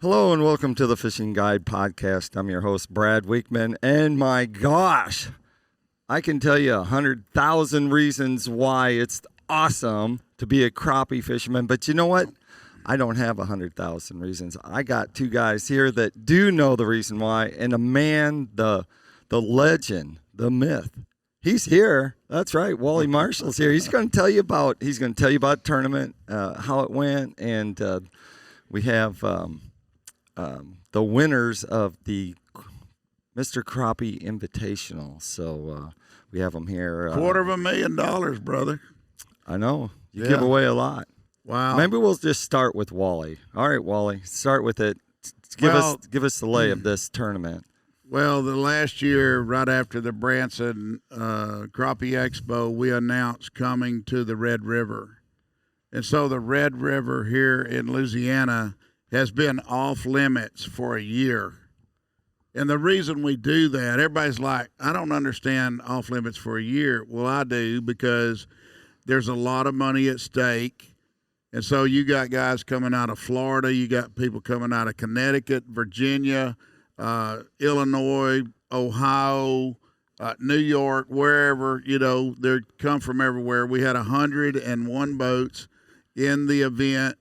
Hello and welcome to the Fishing Guide Podcast. I'm your host, Brad Wiegmann, and my gosh, I can tell you 100,000 reasons why it's awesome to be a crappie fisherman. But you know what? I don't have 100,000 reasons. I got two guys here that do know the reason why, and a man, the legend, the myth. He's here. That's right. Wally Marshall's here. He's going to tell you about. He's going to tell you about tournament, how it went, and we have the winners of the Mr. Crappie Invitational. So we have them here. $250,000, brother. I know. You give away a lot. Wow. Maybe we'll just start with Wally. All right, Wally, start with it. Give us the lay of this tournament. Well, the last year, right after the Branson Crappie Expo, we announced coming to the Red River. And so the Red River here in Louisiana has been off limits for a year. And the reason we do that, everybody's like, I don't understand off limits for a year. Well, I do, because there's a lot of money at stake. And so you got guys coming out of Florida, you got people coming out of Connecticut, Virginia, Illinois, Ohio, New York, wherever, they come from everywhere. We had 101 boats in the event,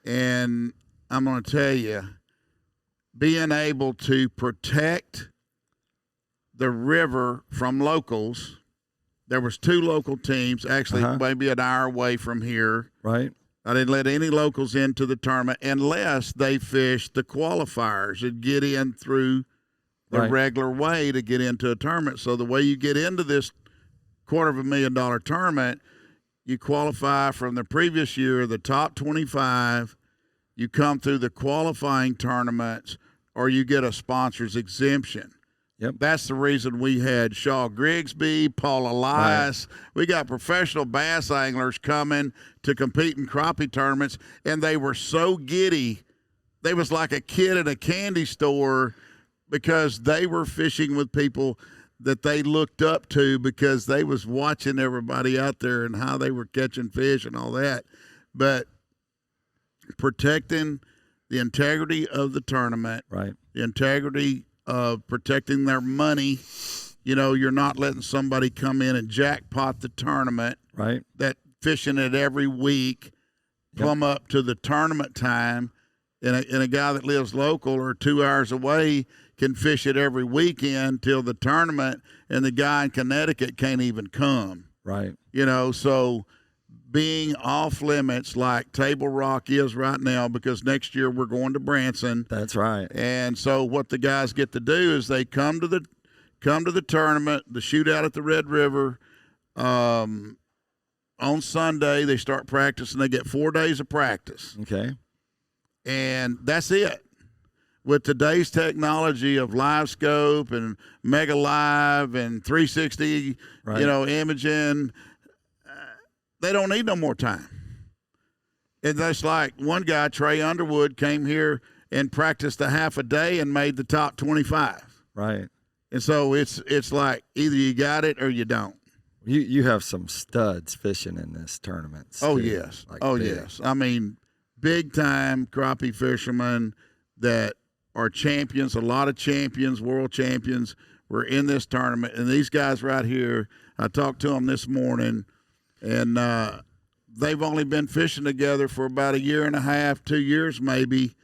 and I'm going to tell you, being able to protect the river from locals. There was 2 local teams, actually maybe an hour away from here. Right. I didn't let any locals into the tournament unless they fished the qualifiers and get in through the regular way to get into a tournament. So the way you get into this $250,000 tournament, you qualify from the previous year, the top 25. You come through the qualifying tournaments, or you get a sponsor's exemption. Yep. That's the reason we had Shaw Grigsby, Paul Elias. Right. We got professional bass anglers coming to compete in crappie tournaments, and they were so giddy. They was like a kid in a candy store because they were fishing with people that they looked up to because they was watching everybody out there and how they were catching fish and all that. But protecting the integrity of the tournament, right? The integrity of protecting their money. You're not letting somebody come in and jackpot the tournament, right? That fishing it every week, plumb up to the tournament time, and a guy that lives local or 2 hours away can fish it every weekend till the tournament, and the guy in Connecticut can't even come. Right. So being off limits like Table Rock is right now, because next year we're going to Branson. That's right. And so what the guys get to do is they come to the tournament, the shootout at the Red River. On Sunday they start practicing. They get 4 days of practice. Okay. And that's it. With today's technology of live scope and Mega Live and 360, imaging, they don't need no more time. And that's like one guy, Trey Underwood, came here and practiced a half a day and made the top 25. Right. And so it's like either you got it or you don't. You have some studs fishing in this tournament. Oh, yes. Yes. I mean, big-time crappie fishermen that are champions, a lot of champions, world champions were in this tournament. And these guys right here, I talked to them this morning, and they've only been fishing together for about 1.5 years, 2 years maybe,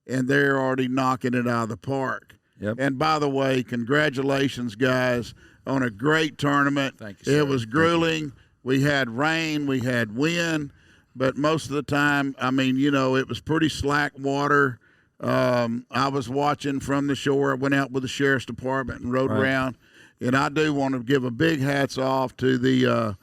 and they're already knocking it out of the park. Yep. And by the way, congratulations, guys, on a great tournament. Thank you, sir. It was grueling. We had rain, we had wind, but most of the time, it was pretty slack water. I was watching from the shore. I went out with the sheriff's department and rode around. And I do want to give a big hats off to the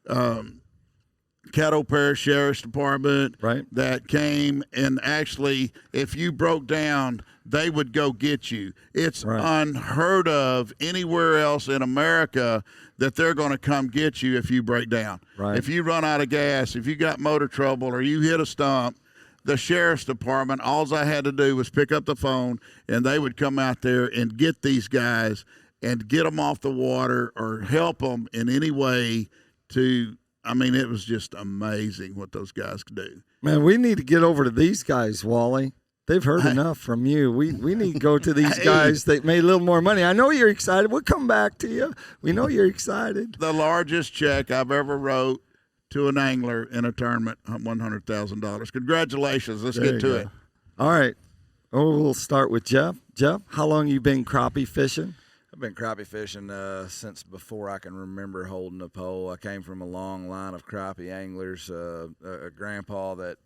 Caddo Parish Sheriff's Department that came, and actually, if you broke down, they would go get you. It's unheard of anywhere else in America that they're going to come get you if you break down. Right. If you run out of gas, if you got motor trouble, or you hit a stump, the sheriff's department, all I had to do was pick up the phone, and they would come out there and get these guys and get them off the water or help them in any way to – it was just amazing what those guys could do. Man, we need to get over to these guys, Wally. They've heard enough from you. We need to go to these guys that made a little more money. I know you're excited. We'll come back to you. We know you're excited. The largest check I've ever wrote to an angler in a tournament, $100,000. Congratulations. Let's get to it. All right. Oh, we'll start with Jeff. Jeff, how long you been crappie fishing? I've been crappie fishing since before I can remember holding a pole. I came from a long line of crappie anglers. A grandpa that,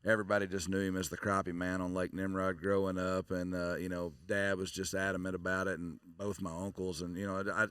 everybody just knew him as the crappie man on Lake Nimrod growing up, and Dad was just adamant about it, and both my uncles, and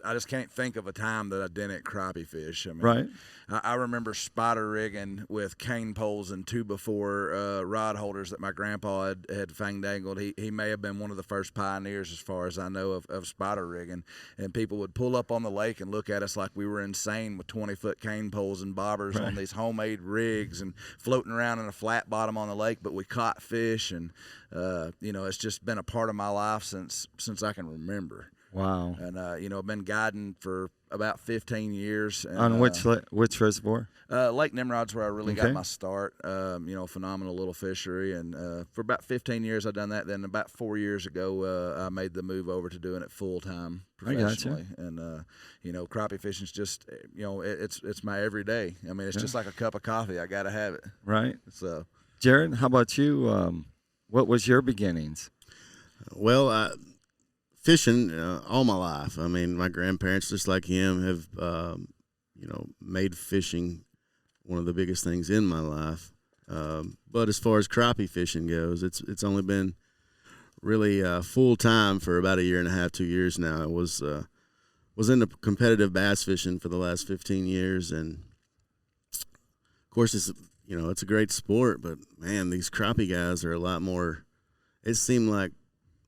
I just can't think of a time that I didn't crappie fish. I mean, right. I remember spider rigging with cane poles and 2x4 rod holders that my grandpa had fang dangled. He may have been one of the first pioneers, as far as I know, of spider rigging, and people would pull up on the lake and look at us like we were insane with 20-foot cane poles and bobbers on these homemade rigs and floating around in a flat bottom on the lake, but we caught fish, and it's just been a part of my life since I can remember. Wow. And I've been guiding for about 15 years. And, on which reservoir? Lake Nimrod's where I really got my start. Phenomenal little fishery, and for about 15 years I've done that. Then about 4 years ago I made the move over to doing it full time professionally. And crappie fishing's just it's my everyday. I mean, it's just like a cup of coffee. I got to have it. Right. So, Jared, how about you? What was your beginnings? Well, fishing all my life. I mean, my grandparents, just like him, have made fishing one of the biggest things in my life. But as far as crappie fishing goes, it's only been really full time for about a year and a half, 2 years now. I was into competitive bass fishing for the last 15 years, and of course it's a great sport, but man, these crappie guys are a lot more. It seemed like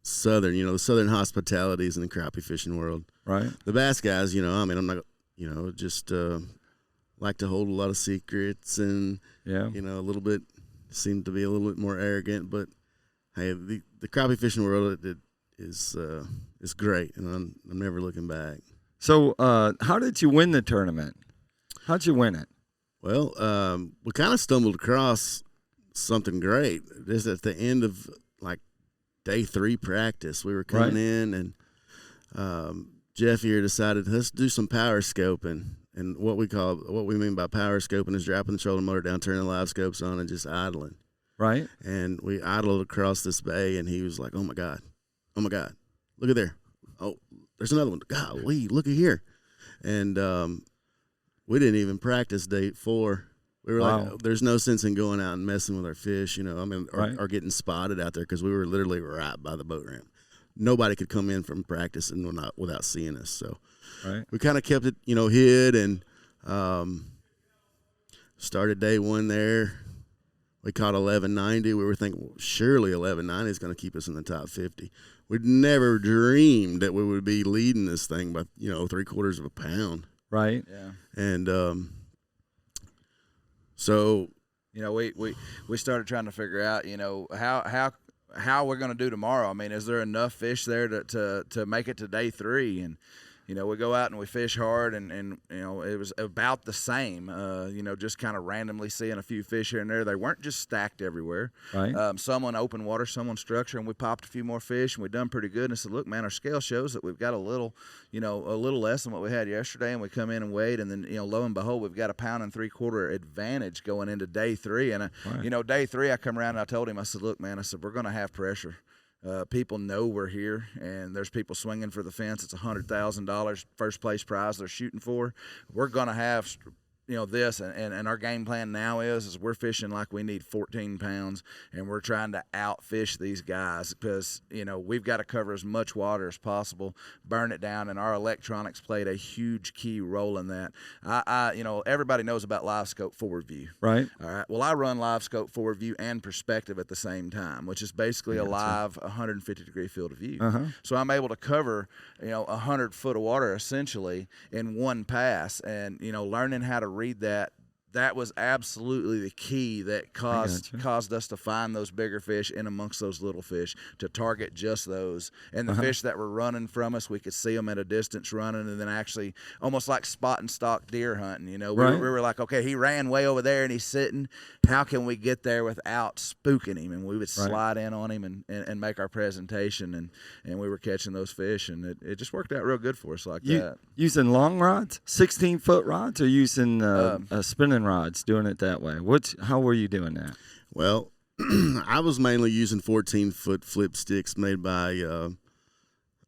Southern, the Southern hospitalities in the crappie fishing world. Right. The bass guys, I'm not, just like to hold a lot of secrets and, a little bit, seem to be a little bit more arrogant. But hey, the crappie fishing world is great, and I'm never looking back. So, how did you win the tournament? How'd you win it? Well, we kind of stumbled across something great. Just at the end of day 3 practice, we were coming in, and Jeff here decided, let's do some power scoping. And what we mean by power scoping is dropping the shoulder motor down, turning the live scopes on, and just idling. Right. And we idled across this bay, and he was like, oh my God, look at there. Oh, there's another one. Golly, look at here. And we didn't even practice day 4. We were like, there's no sense in going out and messing with our fish, or getting spotted out there, because we were literally right by the boat ramp. Nobody could come in from practice and without seeing us. So we kind of kept it, hid, and started day 1 there. We caught 1190. We were thinking, well, surely 1190 is going to keep us in the top 50. We'd never dreamed that we would be leading this thing by 3/4 of a pound. Right. Yeah. And so, we started trying to figure out, how we're going to do tomorrow. I mean, is there enough fish there to make it to day 3? And we go out and we fish hard, and it was about the same. Just kind of randomly seeing a few fish here and there. They weren't just stacked everywhere. Right. Some on open water, some on structure, and we popped a few more fish, and we done pretty good. And I said, look, man, our scale shows that we've got a little less than what we had yesterday. And we come in and weighed, and then lo and behold, we've got a 1 3/4 advantage going into day 3. And day 3, I come around and I told him, I said, look, man, we're going to have pressure. People know we're here, and there's people swinging for the fence. It's $100,000 first place prize they're shooting for. We're going to have this, and our game plan now is we're fishing like we need 14 pounds, and we're trying to outfish these guys, because we've got to cover as much water as possible, burn it down, and our electronics played a huge key role in that. Everybody knows about live scope forward view. Right. All right. Well, I run live scope forward view and perspective at the same time, which is basically a live 150-degree field of view. So I'm able to cover 100 foot of water essentially in one pass, and learning how to read that that was absolutely the key that caused us to find those bigger fish in amongst those little fish, to target just those. And the fish that were running from us, we could see them at a distance running, and then actually almost like spot and stalk deer hunting. You know, we were like, okay, he ran way over there and he's sitting. How can we get there without spooking him? And we would slide in on him and make our presentation, and we were catching those fish, and it just worked out real good for us like that. Using long rods, 16-foot rods, or using spinning rods, doing it that way? How were you doing that? Well, I was mainly using 14-foot flip sticks made by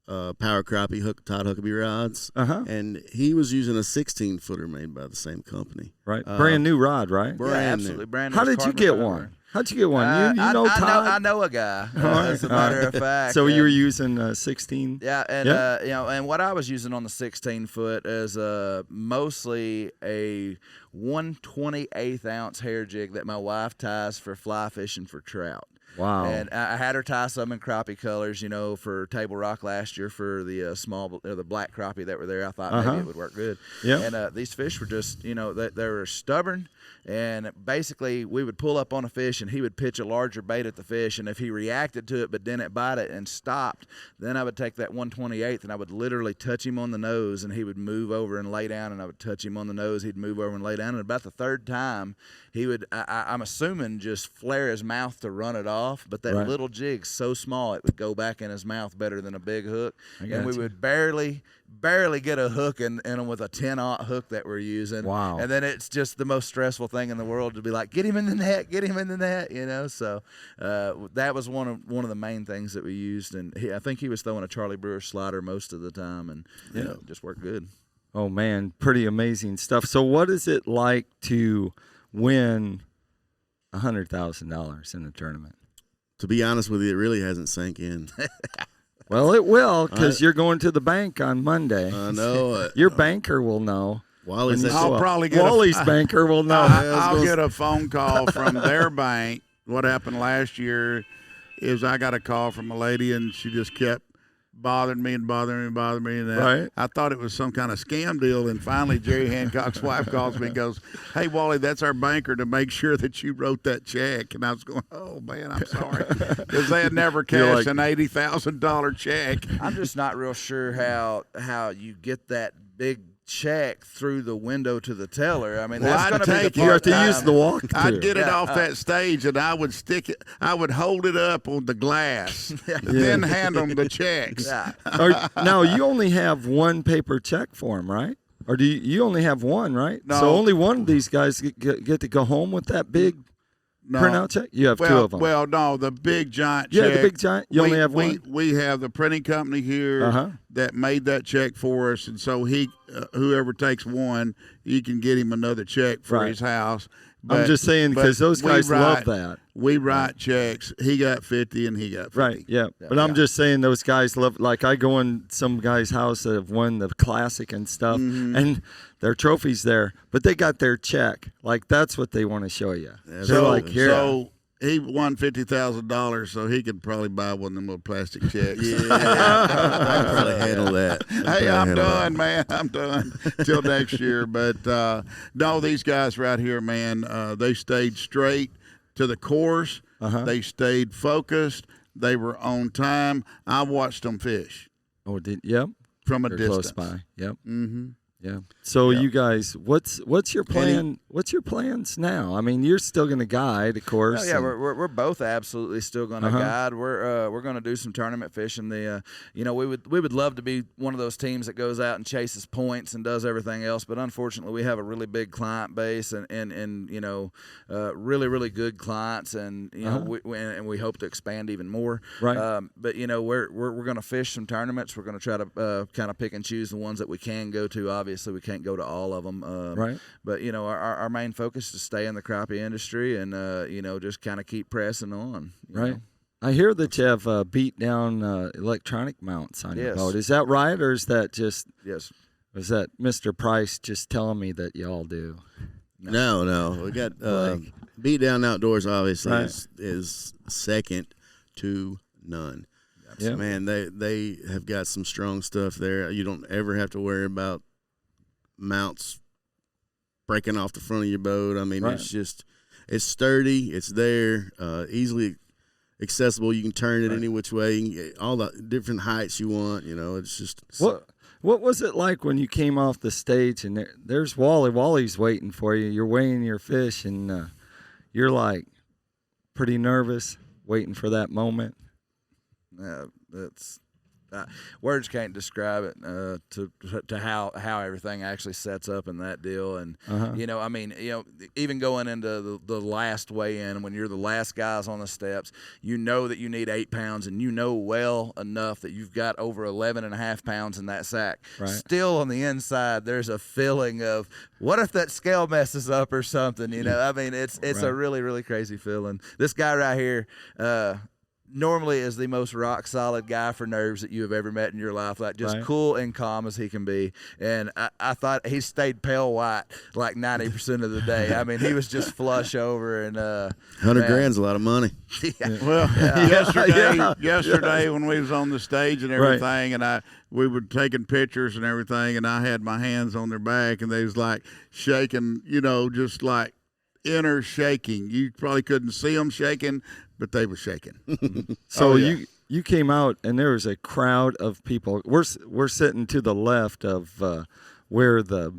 Power Crappie Todd Huckabee rods, and he was using a 16-footer made by the same company. Right, brand new rod, right? Absolutely brand new. How did you get one? How'd you get one? You know Todd? I know a guy, as a matter of fact. So you were using 16? Yeah, and you know, and what I was using on the 16-foot is mostly a 1/28 ounce hair jig that my wife ties for fly fishing for trout. Wow. And I had her tie some in crappie colors, you know, for Table Rock last year for the the black crappie that were there. I thought maybe it would work good. Yeah. And these fish were just, you know, they were stubborn. And basically, we would pull up on a fish, and he would pitch a larger bait at the fish. And if he reacted to it but didn't bite it and stopped, then I would take that 1/28 and I would literally touch him on the nose, and he would move over and lay down, and I would touch him on the nose. He'd move over and lay down. And about the third time, he would, I'm assuming, just flare his mouth to run it off. But that little jig's so small, it would go back in his mouth better than a big hook. And we would barely get a hook in him with a 10-aught hook that we're using. Wow. And then it's just the most stressful thing in the world to be like, get him in the net, you know. So that was one of the main things that we used. And I think he was throwing a Charlie Brewer slider most of the time, and you know, it just worked good. Oh, man, pretty amazing stuff. So what is it like to win $100,000 in the tournament? To be honest with you, it really hasn't sank in. Well, it will, because you're going to the bank on Monday. I know. Your banker will know. Wally's Wally's banker will know. I'll get a phone call from their bank. What happened last year is I got a call from a lady, and she just kept bothering me. And that. I thought it was some kind of scam deal. And finally, Jerry Hancock's wife calls me and goes, "Hey, Wally, that's our banker to make sure that you wrote that check." And I was going, "Oh, man, I'm sorry." Because they had never cashed an $80,000 check. I'm just not real sure how you get that big check through the window to the teller. I mean, that's going to be the part. You have to use the walk-through. I'd get it off that stage, and I would I would hold it up on the glass, then hand them the checks. Yeah. Now, you only have one paper check form, right? Or do you only have one, right? No. So only one of these guys get to go home with that big printout check? You have two of them. Well, no, the big giant Yeah, check. the big giant. You only have one? We have the printing company here that made that check for us, and so whoever takes one, you can get him another check for his house. I'm just saying because those guys love that. We write checks. He got 50 and he got 50. Right, yeah. But I'm just saying those guys love, like I go in some guy's house that have won the classic and stuff, and their trophies there, but they got their check. Like that's what they want to show you. Yeah, They're like, here. So he won $50,000, so he could probably buy one of them little plastic checks. I can probably handle that. Hey, I'm done, man. I'm done till next year. But no, these guys right here, man, they stayed straight to the course. They stayed focused. They were on time. I watched them fish. Oh, yep. From a They're distance. close by. Yep. Yeah. So you guys, what's your plan? What's your plans now? I mean, you're still going to guide, of course. Oh, yeah, we're both absolutely still going to guide. We're going to do some tournament fishing. You know, we would love to be one of those teams that goes out and chases points and does everything else. But unfortunately, we have a really big client base and you know, really good clients, and you know, we hope to expand even more. Right. But you know, we're going to fish some tournaments. We're going to try to kind of pick and choose the ones that we can go to. Obviously, we can't go to all of them. Right. But you know, our main focus is to stay in the crappie industry and you know, just kind of keep pressing on. Right. know? I hear that you have beat down electronic mounts on your boat. Is that right, or is that just? Yes. Was that Mr. Price just telling me that y'all do? No. We got Beat Down Outdoors. Obviously, is second to none. Yeah. Man, they have got some strong stuff there. You don't ever have to worry about mounts breaking off the front of your boat. I mean, Right. it's sturdy. It's there, easily accessible. You can turn it any which way. You can get all the different heights you want. You know, it's just. What was it like when you came off the stage and there's Wally? Wally's waiting for you. You're weighing your fish, and you're like pretty nervous, waiting for that moment. That's words can't describe it to how everything actually sets up in that deal. And you know, I mean, you know, even going into the last weigh-in, when you're the last guys on the steps, you know that you need 8 pounds, and you know well enough that you've got over 11.5 pounds in that sack. Right. Still on the inside, there's a feeling of what if that scale messes up or something. You know, I mean, it's Right. a really, really crazy feeling. This guy right here. Normally is the most rock solid guy for nerves that you have ever met in your life, like just Right. cool and calm as he can be. And I thought he stayed pale white like 90% of the day. I mean, he was just flush over, and 100 grand's a lot of money. Well, yesterday when we was on the stage and everything, and we were taking pictures and everything, and I had my hands on their back, and they was like shaking, you know, just like inner shaking. You probably couldn't see them shaking, but they were shaking. So you came out, and there was a crowd of people. We're sitting to the left of where the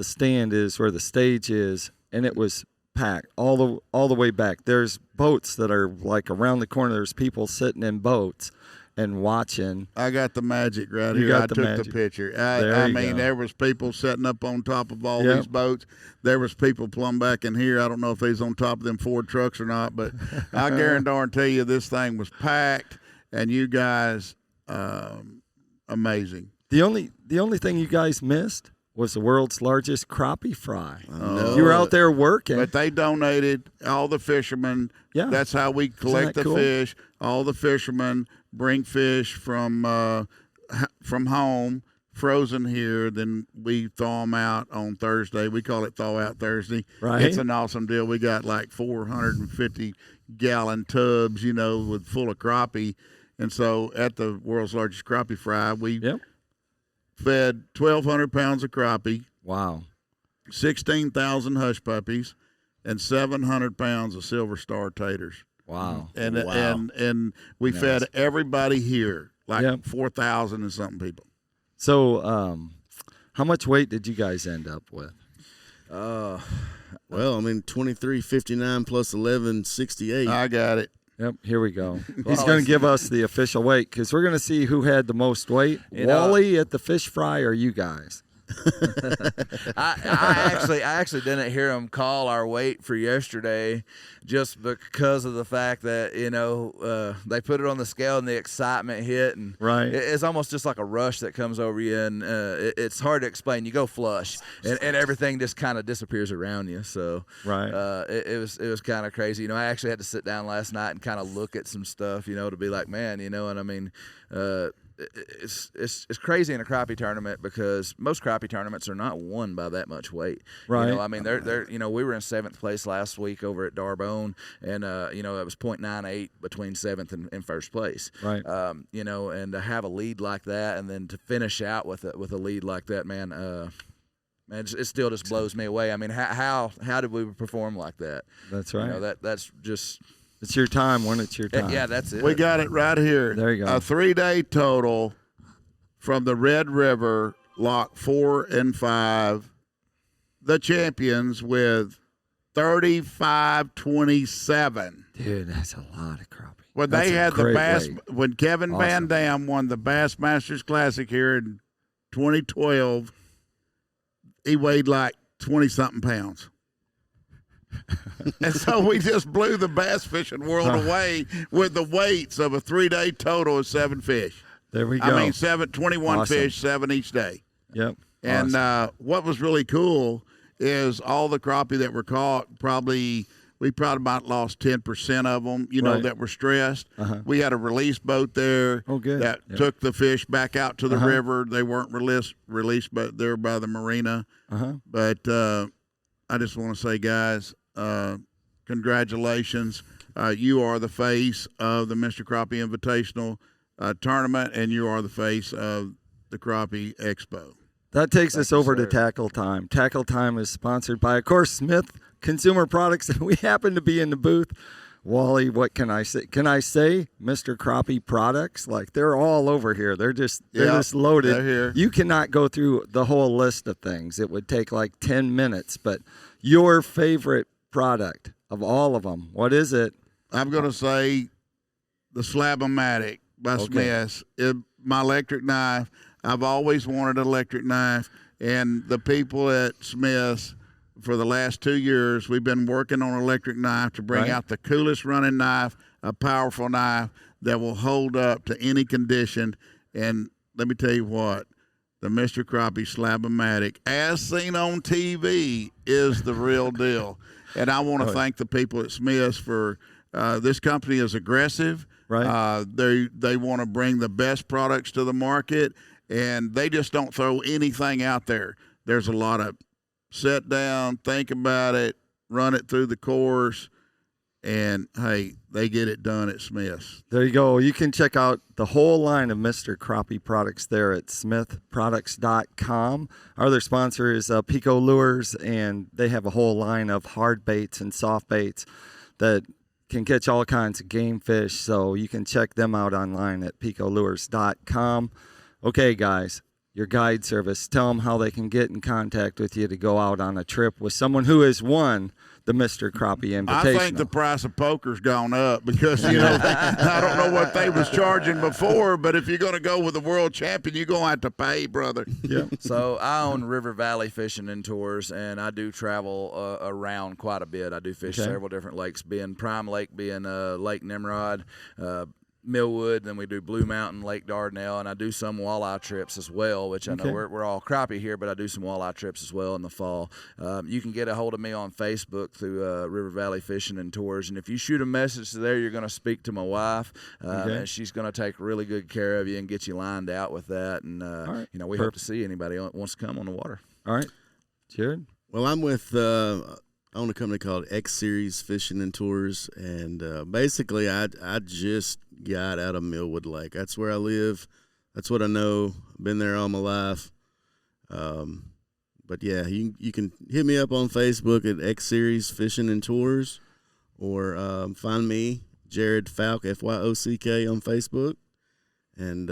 stand is, where the stage is, and it was packed all the way back. There's boats that are like around the corner. There's people sitting in boats and watching. I got the magic right You here. got I the took magic. the picture. There I you mean, go. there was people sitting up on top of all Yep. these boats. There was people plumb back in here. I don't know if he's on top of them Ford trucks or not, but I guarantee you this thing was packed, and you guys, amazing. The only thing you guys missed was the world's largest crappie fry. know You were it. out there working. But they donated, all the fishermen. Yeah. That's how we collect that the cool? fish. All the fishermen bring fish from home, frozen here. Then we thaw them out on Thursday. We call it Thaw Out Thursday. Right. It's an awesome deal. We got like 450-gallon tubs, you know, full of crappie. And so at the world's largest crappie fry, we Yep. fed 1,200 pounds of crappie, Wow. 16,000 hush puppies, and 700 pounds of silver star taters. Wow. And Wow. and we fed everybody here, like Yep. 4,000 and something people. So, how much weight did you guys end up with? Well, I mean, 2359 plus 1168. I got it. Yep, here we go. He's going to give us the official weight because we're going to see who had the most weight. Wally at the fish fry or you guys? I actually didn't hear him call our weight for yesterday, just because of the fact that they put it on the scale and the excitement hit, and Right. it's almost just like a rush that comes over you, and it's hard to explain. You go flush, and everything just kind of disappears around you. So Right. it was kind of crazy. I actually had to sit down last night and kind of look at some stuff, to be like, man, and I mean. It's crazy in a crappie tournament because most crappie tournaments are not won by that much weight. Right. I mean, they're we were in 7th place last week over at Darbone, and it was 0.98 between 7th and first place. Right. And to have a lead like that, and then to finish out with a lead like that, man, it still just blows me away. I mean, how did we perform like that? That's right. That's just. It's your time when it's your time. Yeah, that's it. We got it right here. There you go. A 3-day total from the Red River, Lock 4 and 5. The champions with 35-27. Dude, that's a lot of crappie. When That's they a had the great Bass, weight. when Kevin Awesome. Van Dam won the Bass Masters Classic here in 2012, he weighed like 20-something pounds. And so we just blew the bass fishing world away with the weights of a 3-day total of 7 fish. There we go. I mean, 21 Awesome. fish, 7 each day. Yep. And Awesome. what was really cool is all the crappie that were caught, we probably about lost 10% of them, Right. that were stressed. Uh-huh. We had a release boat there Oh, good. that Yep. took the fish back out to the Uh-huh. river. They weren't released but there by the marina. Uh-huh. But I just want to say, guys, congratulations. You are the face of the Mr. Crappie Invitational tournament, and you are the face of the Crappie Expo. That takes us over to sir. Tackle Time. Tackle Time is sponsored by, of course, Smith Consumer Products, and we happen to be in the booth. Wally, what can I say? Can I say Mr. Crappie Products? Like, they're all over here. They're just loaded. They're here. You cannot go through the whole list of things. It would take like 10 minutes. But your favorite product of all of them, what is it? I'm going to say the Slab-O-Matic by Smith's. My electric knife. I've always wanted an electric knife, and the people at Smith's, for the last 2 years, we've been working on an electric knife to bring out the coolest running knife, a powerful knife that will hold up to any condition. And let me tell you what, the Mr. Crappie Slab-O-Matic, as seen on TV, is the real deal. And I want to thank the people at Smith's for this company is aggressive. Right. They want to bring the best products to the market, and they just don't throw anything out there. There's a lot of sit down, think about it, run it through the course, and, hey, they get it done at Smith's. There you go. You can check out the whole line of Mr. Crappie products there at smithproducts.com. Our other sponsor is PICO Lures, and they have a whole line of hard baits and soft baits that can catch all kinds of game fish. So you can check them out online at picolures.com. Okay, guys, your guide service. Tell them how they can get in contact with you to go out on a trip with someone who has won the Mr. Crappie Invitational. I think the price of poker's gone up because, I don't know what they was charging before, but if you're going to go with the world champion, you're going to have to pay, brother. Yeah. So I own River Valley Fishing and Tours, and I do travel around quite a bit. I do fish several different lakes, being Prime Lake, being Lake Nimrod, Millwood, then we do Blue Mountain, Lake Dardanelle, and I do some walleye trips as well, which I know we're all crappie here, but I do some walleye trips as well in the fall. You can get a hold of me on Facebook through River Valley Fishing and Tours, and if you shoot a message there, you're going to speak to my wife, and she's going to take really good care of you and get you lined out with that, and we hope to see anybody who wants to come on the water. All right. Jared? Well, I'm with I own a company called X Series Fishing and Tours, and basically I just got out of Millwood Lake. That's where I live. That's what I know. Been there all my life. But yeah, you can hit me up on Facebook at X Series Fishing and Tours, or find me, Jared Fyock, Fyock, on Facebook. And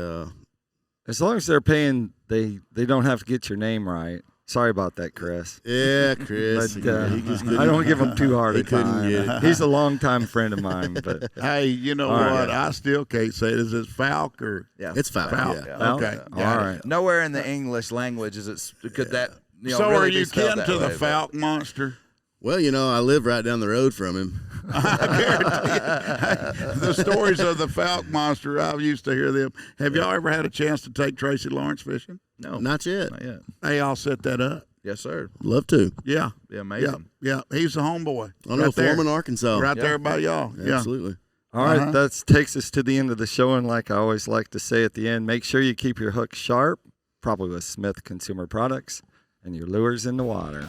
as long as they're paying, they don't have to get your name right. Sorry about that, Chris. yeah, Chris. But, he just I don't give him too hard a couldn't time. get it. He's a longtime friend of mine. But Hey, you know All what? right. I still can't say it. Is it Falk or Yeah, It's Fyock. Falk? Yeah. Okay. all got it. right. Nowhere in the English language is it could that So really are be you spelled kin that to the way, but- Falk monster? Well, I live right down the road from him. I guarantee you. The stories of the Falk monster, I used to hear them. Have y'all ever had a chance to take Tracy Lawrence fishing? No, Not yet. not yet. Hey, I'll set that up. Yes, sir. Love to. Yeah. Be amazing. Yeah. He's a homeboy. I know, there. Foreman, Arkansas. Right there by y'all. Yeah. Absolutely. All right, that takes us to the end of the show. And like I always like to say at the end, make sure you keep your hook sharp, probably with Smith Consumer Products, and your lures in the water.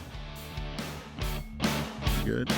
Good.